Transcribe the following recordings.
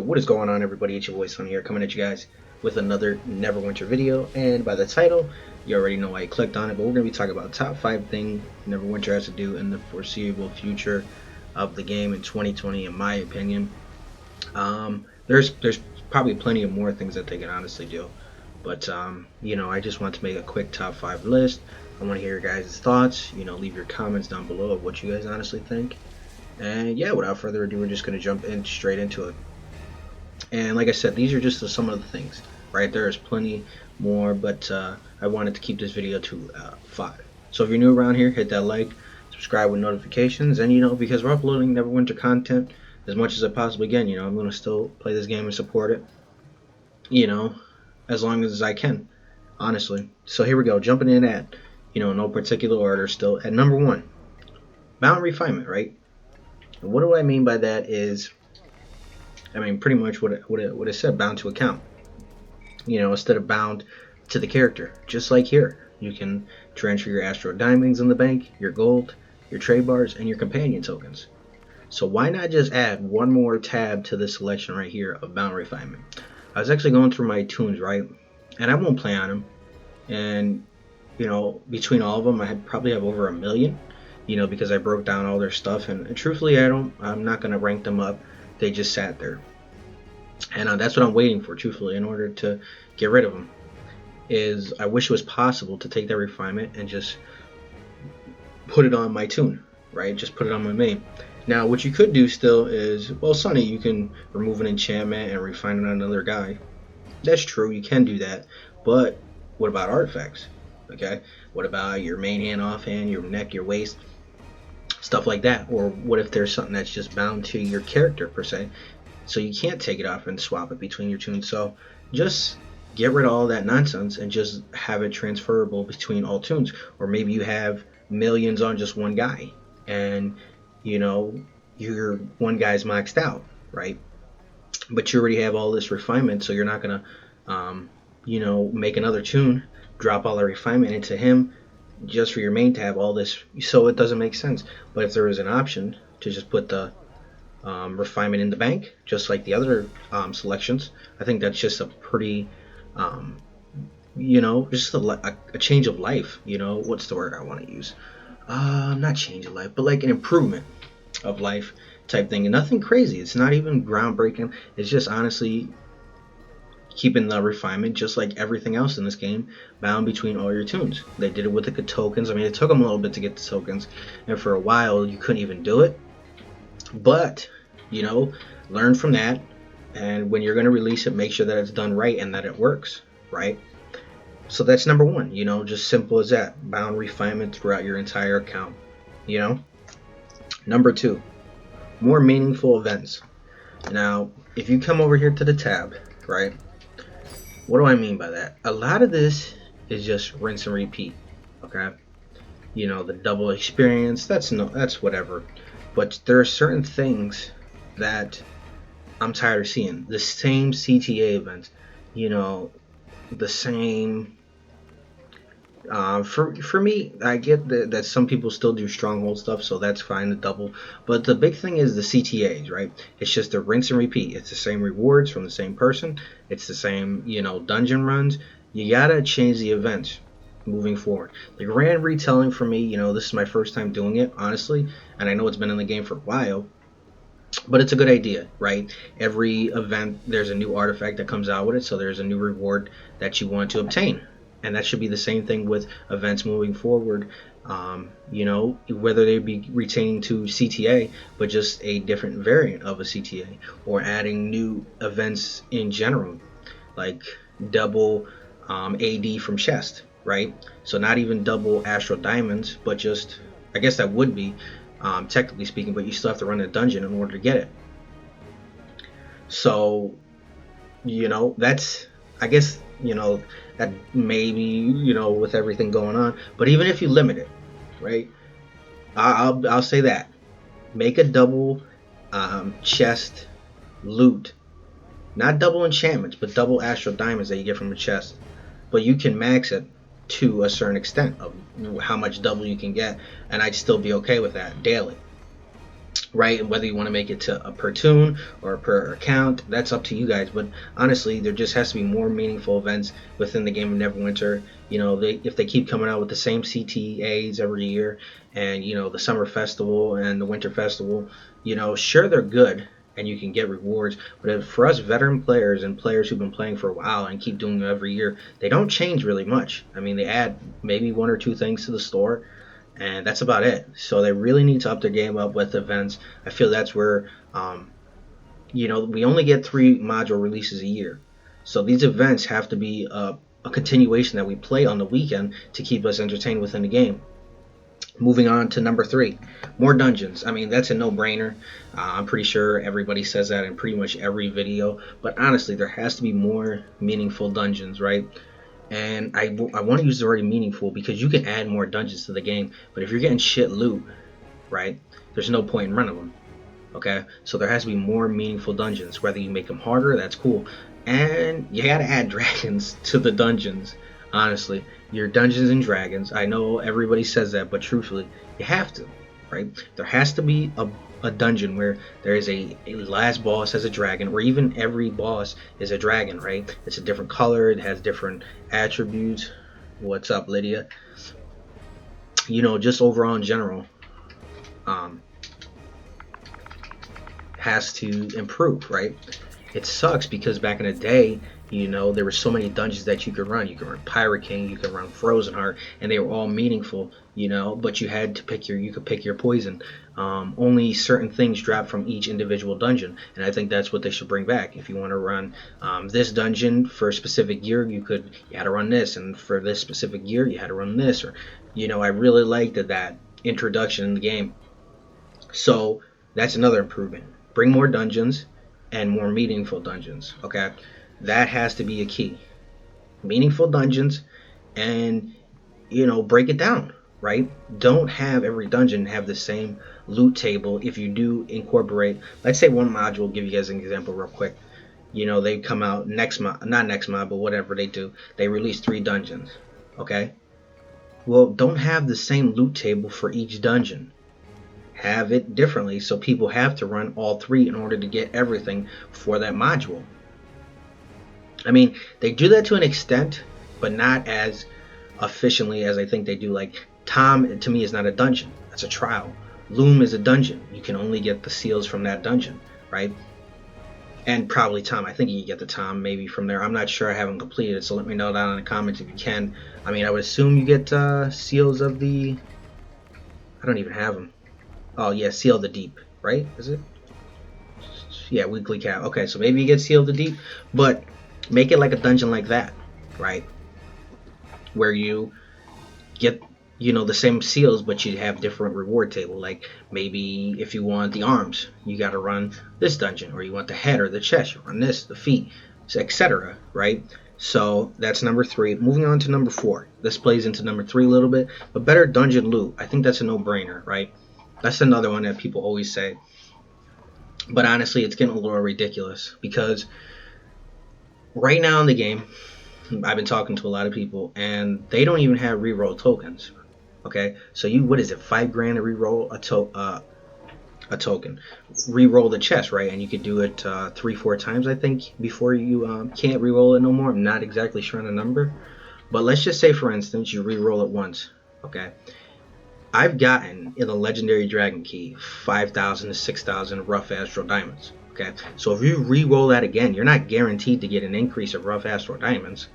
What is going on, everybody? It's your boy Sonny here, coming at you guys with another Neverwinter video. And by the title, you already know why I clicked on it, but we're going to be talking about top 5 things Neverwinter has to do in the foreseeable future of the game in 2020, in my opinion. There's probably plenty of more things that they can honestly do, but I just want to make a quick top 5 list. I want to hear your guys' thoughts. Leave your comments down below of what you guys honestly think. And yeah, without further ado, we're just going to jump in straight into it. And like I said, these are just some of the things, right? There is plenty more, but I wanted to keep this video to 5. So if you're new around here, hit that like, subscribe with notifications, and because we're uploading Neverwinter content as much as I possibly can, I'm going to still play this game and support it, as long as I can, honestly. So here we go, jumping in at, no particular order, still at number 1, Bound Refinement, right? And what do I mean by that is, pretty much what it said, bound to account. Instead of bound to the character. Just like here, you can transfer your Astro Diamonds in the bank, your gold, your trade bars, and your companion tokens. So why not just add one more tab to this selection right here of Bound Refinement? I was actually going through my tunes, right? And I won't play on them. And, between all of them, I probably have over 1 million. Because I broke down all their stuff, and truthfully, I'm not going to rank them up. They just sat there, and that's what I'm waiting for, truthfully, in order to get rid of them. I wish it was possible to take that refinement and just put it on my tune, right? Just put it on my main. Now, what you could do still is, well, Sonny, you can remove an enchantment and refine it on another guy. That's true, you can do that, but what about artifacts? Okay, what about your main hand, off hand, your neck, your waist, stuff like that? Or what if there's something that's just bound to your character per se, so you can't take it off and swap it between your tunes? So just get rid of all that nonsense and just have it transferable between all tunes. Or maybe you have millions on just one guy, and your one guy's maxed out, right? But you already have all this refinement, so you're not gonna make another tune, drop all the refinement into him just for your main tab, all this, so it doesn't make sense. But if there is an option to just put the refinement in the bank, just like the other selections, I think that's just a pretty just a change of life. What's the word I want to use? Not change of life, but like an improvement of life type thing. And nothing crazy, it's not even groundbreaking, it's just honestly keeping the refinement, just like everything else in this game, bound between all your tunes. They did it with the tokens. It took them a little bit to get the tokens, and for a while you couldn't even do it. But learn from that, and when you're going to release it, make sure that it's done right and that it works, right? So that's number 1, just simple as that. Bound refinement throughout your entire account. Number 2, more meaningful events. Now, if you come over here to the tab, right, what do I mean by that? A lot of this is just rinse and repeat, okay? The double experience, that's whatever. But there are certain things that I'm tired of seeing. The same CTA event, the same. For me, I get that some people still do Stronghold stuff, so that's fine, the double. But the big thing is the CTAs, right? It's just a rinse and repeat. It's the same rewards from the same person. It's the same, dungeon runs. You gotta change the events moving forward. The grand retelling for me, this is my first time doing it, honestly, and I know it's been in the game for a while, but it's a good idea, right? Every event, there's a new artifact that comes out with it, so there's a new reward that you want to obtain. And that should be the same thing with events moving forward, whether they be retaining to CTA, but just a different variant of a CTA, or adding new events in general, like double AD from chest, right? So not even double Astro Diamonds, but just, I guess that would be, technically speaking, but you still have to run a dungeon in order to get it. So, that's, I guess, that maybe, with everything going on. But even if you limit it, right, I'll say that, make a double chest loot, not double enchantments, but double Astro Diamonds that you get from a chest. But you can max it to a certain extent of how much double you can get, and I'd still be okay with that daily. right? And whether you want to make it to a per tune or per account, that's up to you guys. But honestly, there just has to be more meaningful events within the game of Neverwinter. If they keep coming out with the same CTAs every year, and the summer festival and the winter festival, sure they're good and you can get rewards. But for us veteran players and players who've been playing for a while and keep doing it every year, they don't change really much. I mean, they add maybe one or two things to the store, and that's about it. So they really need to up their game up with events. I feel that's where, we only get 3 module releases a year, so these events have to be a continuation that we play on the weekend to keep us entertained within the game. Moving on to number 3, more dungeons. I mean, that's a no-brainer. I'm pretty sure everybody says that in pretty much every video, but honestly, there has to be more meaningful dungeons, right? And I want to use the word meaningful because you can add more dungeons to the game, but if you're getting shit loot, right, there's no point in running them. Okay, so there has to be more meaningful dungeons. Whether you make them harder, that's cool, and you gotta add dragons to the dungeons. Honestly, your Dungeons and Dragons. I know everybody says that, but truthfully, you have to, right? There has to be a dungeon where there is a last boss as a dragon, or even every boss is a dragon, right? It's a different color, it has different attributes. What's up, Lydia? Just overall in general, um, has to improve, right? It sucks because back in the day, there were so many dungeons that you could run. You could run Pirate King, you could run Frozen Heart, and they were all meaningful, but you had to you could pick your poison. Only certain things drop from each individual dungeon, and I think that's what they should bring back. If you want to run this dungeon for a specific year, you had to run this, and for this specific year, you had to run this, or, I really liked that introduction in the game. So that's another improvement. Bring more dungeons and more meaningful dungeons. Okay, that has to be a key. Meaningful dungeons, and break it down. Right? Don't have every dungeon have the same loot table. If you do incorporate, let's say one module. I'll give you guys an example real quick. They come out next month, not next month, but whatever they do, they release 3 dungeons. Okay. Well, don't have the same loot table for each dungeon. Have it differently, so people have to run all 3 in order to get everything for that module. I mean, they do that to an extent, but not as efficiently as I think they do. Like, Tom, to me, is not a dungeon. That's a trial. Loom is a dungeon. You can only get the seals from that dungeon, right? And probably Tom. I think you can get the Tom maybe from there. I'm not sure. I haven't completed it, so let me know down in the comments if you can. I mean, I would assume you get seals of the... I don't even have them. Oh, yeah, Seal of the Deep, right? Is it? Yeah, weekly cap. Okay, so maybe you get Seal of the Deep, but make it like a dungeon like that, right? Where you get, the same seals, but you have different reward table. Like, maybe if you want the arms, you got to run this dungeon, or you want the head or the chest, you run this, the feet, etc., right? So that's number 3. Moving on to number 4. This plays into number 3 a little bit, but better dungeon loot. I think that's a no-brainer, right? That's another one that people always say. But honestly, it's getting a little ridiculous because right now in the game, I've been talking to a lot of people, and they don't even have reroll tokens. Okay, so what is it, $5 grand to reroll a token? Reroll the chest, right? And you could do it 3-4 times, I think, before you can't reroll it no more. I'm not exactly sure on the number, but let's just say, for instance, you reroll it once. Okay, I've gotten in a legendary dragon key 5,000 to 6,000 rough astral diamonds. Okay, so if you re-roll that again, you're not guaranteed to get an increase of rough astral diamonds.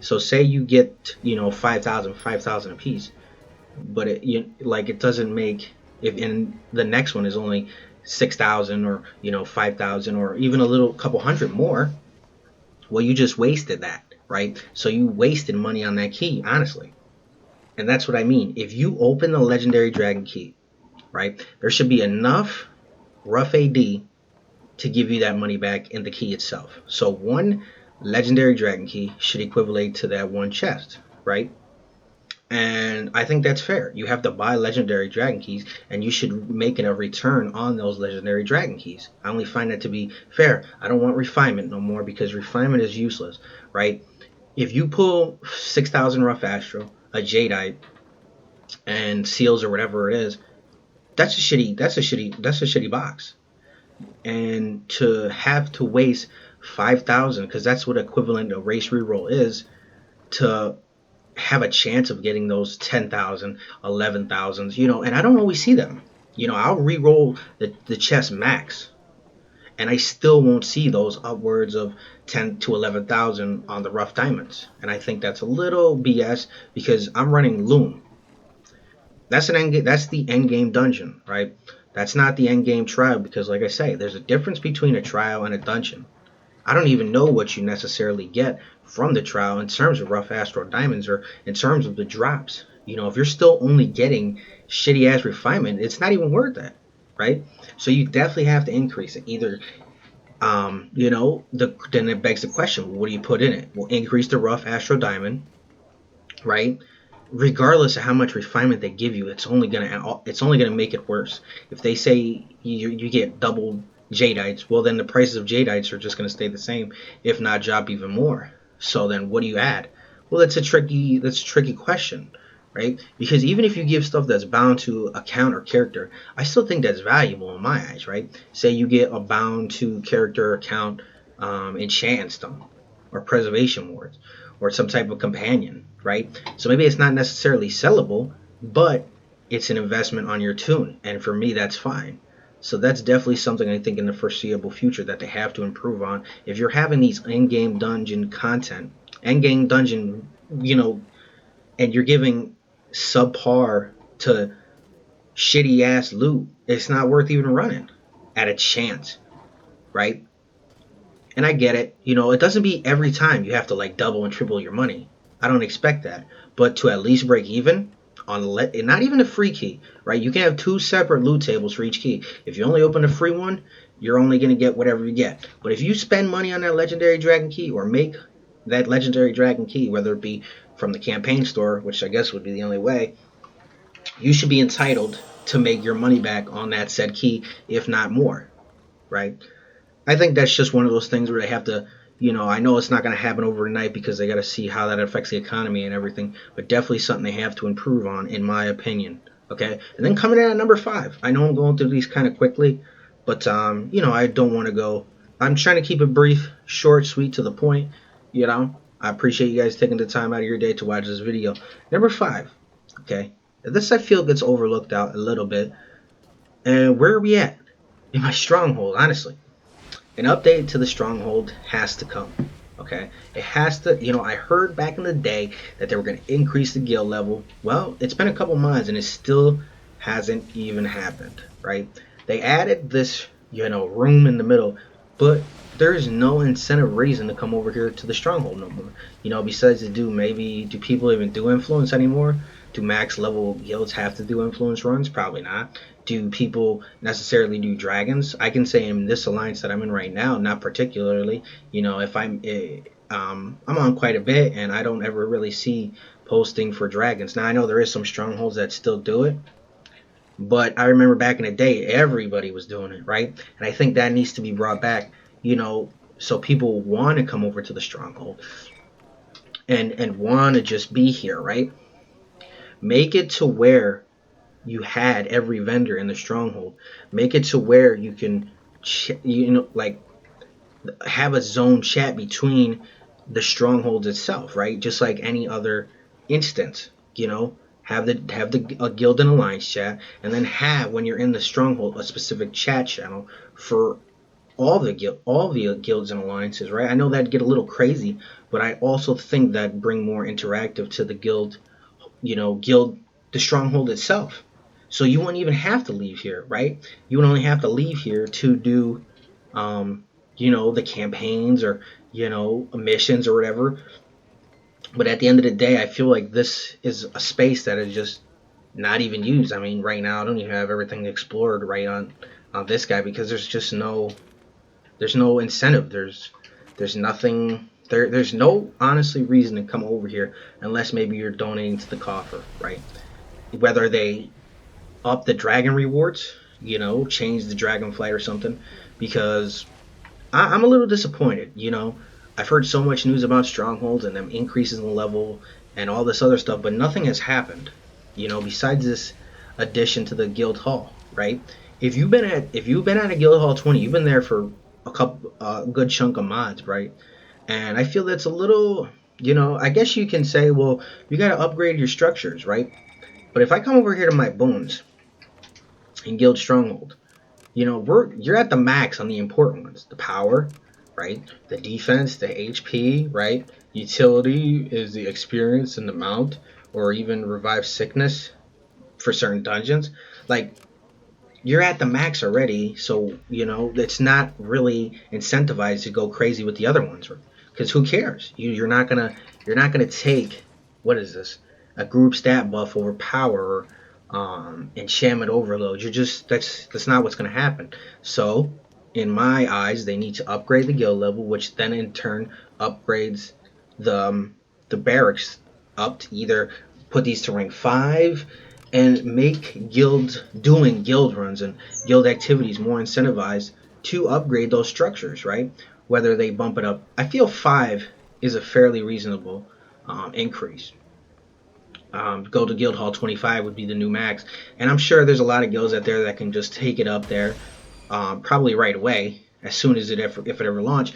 So say you get 5,000 a piece, but it doesn't make, if in the next one is only 6,000 or 5,000 or even a little couple hundred more. Well, you just wasted that, right? So you wasted money on that key, honestly. And that's what I mean. If you open the legendary dragon key, right, there should be enough rough AD to give you that money back in the key itself. So one legendary dragon key should equivalent to that one chest, right? And I think that's fair. You have to buy legendary dragon keys, and you should make a return on those legendary dragon keys. I only find that to be fair. I don't want refinement no more, because refinement is useless, right? If you pull 6,000 rough astral, a jadeite, and seals or whatever it is, that's a shitty box. And to have to waste 5,000, because that's what equivalent a race reroll is, to have a chance of getting those 10,000, 11,000s, and I don't always see them. I'll re-roll the chest max, and I still won't see those upwards of 10 to 11,000 on the rough diamonds. And I think that's a little BS because I'm running Loom. That's the end game dungeon, right? That's not the end game trial because, like I say, there's a difference between a trial and a dungeon. I don't even know what you necessarily get from the trial in terms of rough astral diamonds or in terms of the drops. If you're still only getting shitty ass refinement, it's not even worth it, right? So you definitely have to increase it. Either, then it begs the question: what do you put in it? Well, increase the rough astral diamond, right? Regardless of how much refinement they give you, it's only gonna make it worse. If they say you get double jadites, well then the prices of jadites are just gonna stay the same, if not drop even more. So then what do you add? Well, that's a tricky question, right? Because even if you give stuff that's bound to account or character, I still think that's valuable in my eyes, right? Say you get a bound to character account enchant stone or preservation wards or some type of companion, right? So maybe it's not necessarily sellable, but it's an investment on your tune, and for me, that's fine. So that's definitely something I think in the foreseeable future that they have to improve on. If you're having these in-game dungeon content, in-game dungeon, and you're giving subpar to shitty ass loot, it's not worth even running at a chance, right? And I get it. It doesn't be every time you have to like double and triple your money. I don't expect that. But to at least break even on not even a free key, right? You can have two separate loot tables for each key. If you only open a free one, you're only going to get whatever you get. But if you spend money on that legendary dragon key or make that legendary dragon key, whether it be from the campaign store, which I guess would be the only way, you should be entitled to make your money back on that said key, if not more, right? I think that's just one of those things where they have to, I know it's not going to happen overnight because they got to see how that affects the economy and everything, but definitely something they have to improve on, in my opinion. Okay, and then coming in at number 5, I know I'm going through these kind of quickly, but I don't want to go. I'm trying to keep it brief, short, sweet, to the point. I appreciate you guys taking the time out of your day to watch this video. Number 5, okay, this I feel gets overlooked out a little bit. And where are we at in my stronghold? Honestly, an update to the Stronghold has to come. Okay, it has to. I heard back in the day that they were going to increase the guild level. Well, it's been a couple months and it still hasn't even happened. Right? They added this, room in the middle, but there's no incentive reason to come over here to the Stronghold no more. Besides do people even do influence anymore? Do max level guilds have to do influence runs? Probably not. Do people necessarily do dragons? I can say in this alliance that I'm in right now, not particularly. If I'm on quite a bit, and I don't ever really see posting for dragons. Now I know there is some strongholds that still do it, but I remember back in the day, everybody was doing it, right? And I think that needs to be brought back. So people want to come over to the stronghold and want to just be here, right? Make it to where you had every vendor in the stronghold. Make it to where you can, like have a zone chat between the strongholds itself, right? Just like any other instance, have the a guild and alliance chat, and then have when you're in the stronghold a specific chat channel for all the guilds and alliances, right? I know that'd get a little crazy, but I also think that bring more interactive to the guild, the stronghold itself. So you wouldn't even have to leave here, right? You would only have to leave here to do, the campaigns or, missions or whatever. But at the end of the day, I feel like this is a space that is just not even used. I mean, right now I don't even have everything explored right on this guy because there's no incentive. There's nothing. There's no honestly reason to come over here unless maybe you're donating to the coffer, right? Whether they up the dragon rewards, change the dragon flight or something, because I'm a little disappointed. I've heard so much news about strongholds and them increases in the level and all this other stuff, but nothing has happened. Besides this addition to the guild hall. right? If you've been at a guild hall 20, you've been there for a good chunk of mods, right? And I feel that's a little, I guess you can say, well, you got to upgrade your structures, right? But if I come over here to my boons in Guild Stronghold, you're at the max on the important ones. The power, right? The defense, the HP, right? Utility is the experience and the mount, or even revive sickness for certain dungeons. Like, you're at the max already, so it's not really incentivized to go crazy with the other ones, because who cares? You're not gonna take, what is this, a group stat buff over power, enchantment overload. You're just that's not what's gonna happen. So in my eyes, they need to upgrade the guild level, which then in turn upgrades the barracks up to either put these to rank 5 and make guild runs and guild activities more incentivized to upgrade those structures, right? Whether they bump it up, I feel 5 is a fairly reasonable increase. Go to Guild Hall 25 would be the new max, and I'm sure there's a lot of guilds out there that can just take it up there, probably right away as soon as if it ever launched.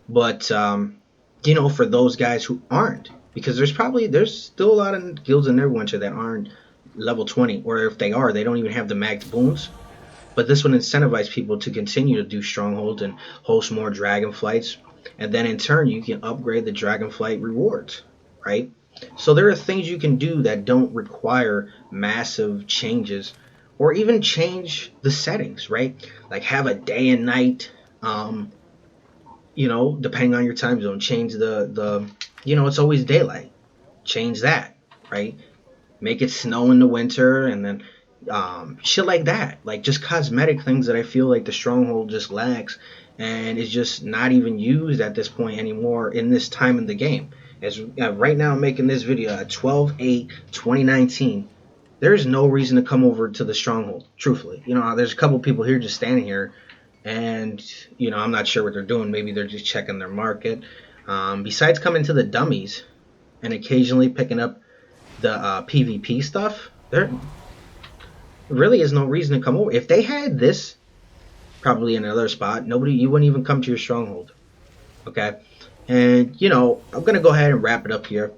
But for those guys who aren't, because there's still a lot of guilds in Neverwinter that aren't level 20, or if they are, they don't even have the max boons. But this would incentivize people to continue to do strongholds and host more dragonflights, and then in turn you can upgrade the dragonflight rewards, right? So there are things you can do that don't require massive changes, or even change the settings, right? Like have a day and night, depending on your time zone, change it's always daylight. Change that, right? Make it snow in the winter, and then shit like that. Like just cosmetic things that I feel like the Stronghold just lacks, and is just not even used at this point anymore in this time in the game. As right now, I'm making this video at 12/8/2019. There's no reason to come over to the Stronghold. Truthfully, there's a couple people here just standing here, and I'm not sure what they're doing. Maybe they're just checking their market. Besides coming to the dummies and occasionally picking up the PvP stuff, there really is no reason to come over. If they had this probably in another spot, you wouldn't even come to your Stronghold. Okay, and I'm gonna go ahead and wrap it up here.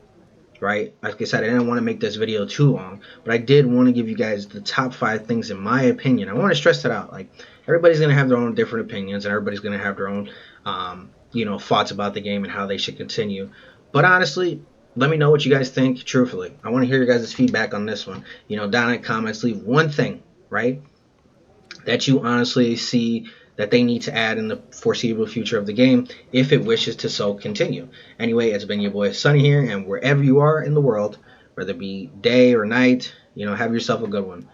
Right, like I said, I didn't want to make this video too long, but I did want to give you guys the top 5 things in my opinion. I want to stress that out. Like, everybody's gonna have their own different opinions, and everybody's gonna have their own thoughts about the game and how they should continue. But honestly, let me know what you guys think. Truthfully, I want to hear your guys' feedback on this one. Down in the comments, leave one thing, right, that you honestly see that they need to add in the foreseeable future of the game, if it wishes to so continue. Anyway, it's been your boy Sonny here, and wherever you are in the world, whether it be day or night, have yourself a good one.